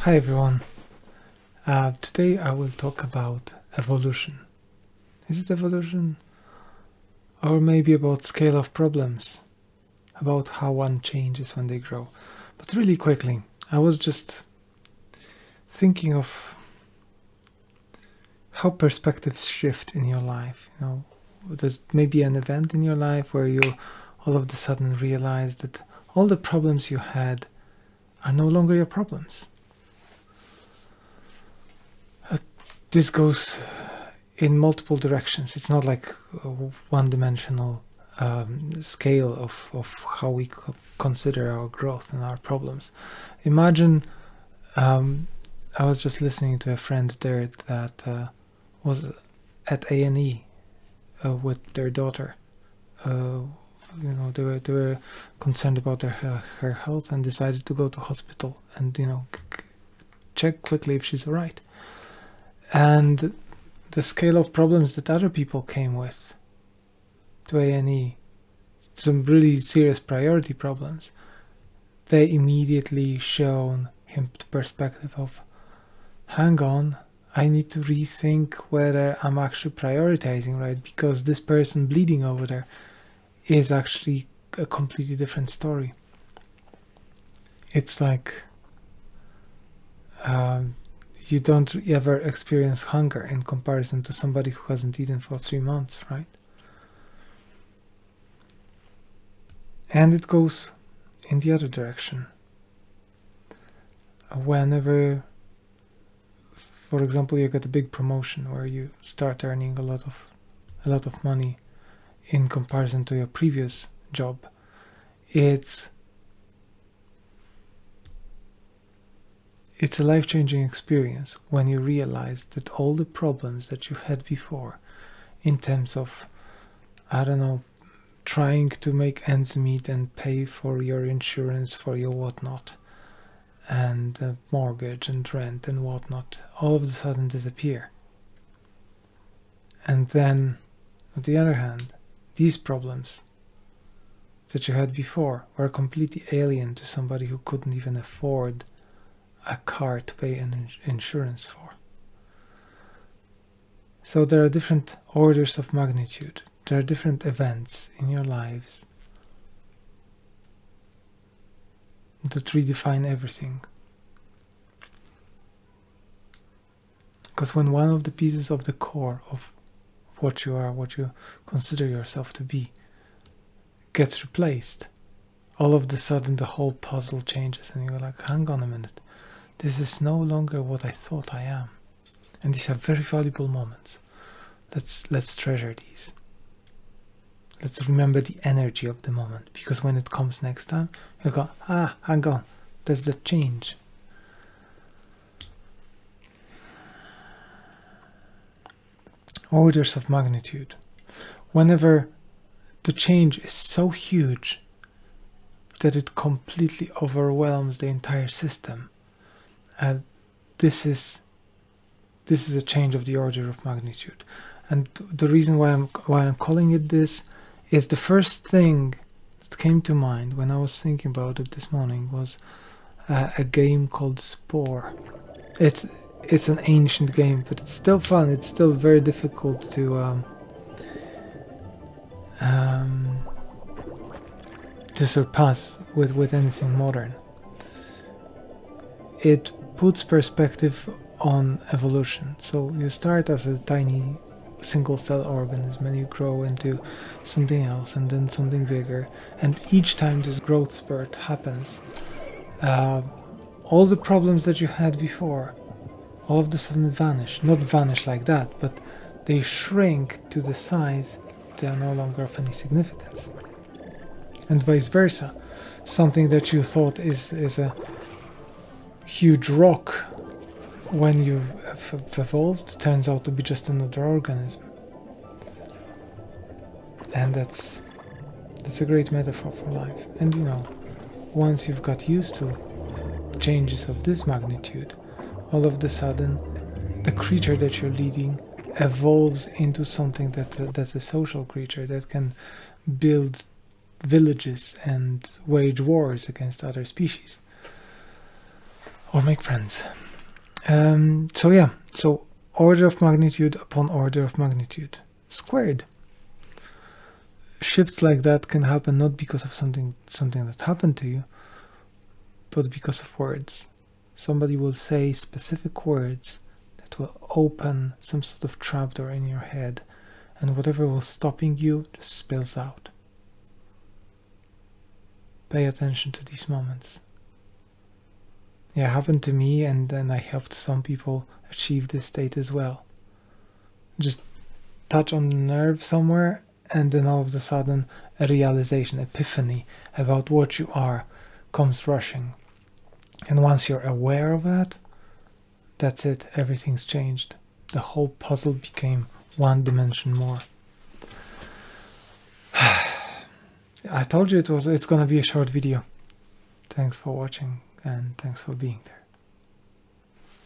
Hi everyone. Today I will talk about evolution. Is it evolution? Or maybe about scale of problems? About how one changes when they grow. But really quickly, I was just thinking of how perspectives shift in your life. There's maybe an event in your life where you all of a sudden realize that all the problems you had are no longer your problems. This goes in multiple directions. It's not like a one-dimensional scale of how we consider our growth and our problems. Imagine, I was just listening to a friend there that was at A&E with their daughter. They were concerned about her health and decided to go to hospital and check quickly if she's alright. And the scale of problems that other people came with to A&E, some really serious priority problems, they immediately shown him the perspective of, hang on, I need to rethink whether I'm actually prioritizing right, because this person bleeding over there is actually a completely different story. It's like you don't ever experience hunger in comparison to somebody who hasn't eaten for 3 months, right? And it goes in the other direction. Whenever, for example, you get a big promotion where you start earning a lot of money in comparison to your previous job, it's a life-changing experience when you realize that all the problems that you had before in terms of, trying to make ends meet and pay for your insurance, for your whatnot, and mortgage and rent and whatnot, all of a sudden disappear. And then, on the other hand, these problems that you had before were completely alien to somebody who couldn't even afford a car to pay an insurance for. So there are different orders of magnitude. There are different events in your lives that redefine everything. Because when one of the pieces of the core of what you are, what you consider yourself to be, gets replaced, all of a sudden the whole puzzle changes and you're like, hang on a minute. This is no longer what I thought I am. And these are very valuable moments. Let's treasure these. Let's remember the energy of the moment, because when it comes next time, you'll go, hang on, there's the change. Orders of magnitude. Whenever the change is so huge that it completely overwhelms the entire system, this is a change of the order of magnitude. And the reason why I'm calling it this is the first thing that came to mind when I was thinking about it this morning was a game called Spore. It's an ancient game, but it's still fun. It's still very difficult to surpass with anything modern. It puts perspective on evolution. So you start as a tiny single cell organism and you grow into something else and then something bigger, and each time this growth spurt happens, all the problems that you had before all of a sudden vanish. Not vanish like that, but they shrink to the size they are no longer of any significance. And vice versa. Something that you thought is a huge rock, when you've evolved, turns out to be just another organism. And that's a great metaphor for life. And once you've got used to changes of this magnitude, all of a sudden the creature that you're leading evolves into something that's a social creature that can build villages and wage wars against other species. or make friends. So yeah, so order of magnitude upon order of magnitude squared. Shifts like that can happen not because of something that happened to you, but because of words. Somebody will say specific words that will open some sort of trapdoor in your head, and whatever was stopping you just spills out. Pay attention to these moments. Yeah, it happened to me, and then I helped some people achieve this state as well. Just touch on the nerve somewhere, and then all of a sudden a realization, epiphany about what you are comes rushing. And once you're aware of that, that's it, everything's changed. The whole puzzle became one dimension more. I told you it's gonna be a short video. Thanks for watching, and thanks for being there.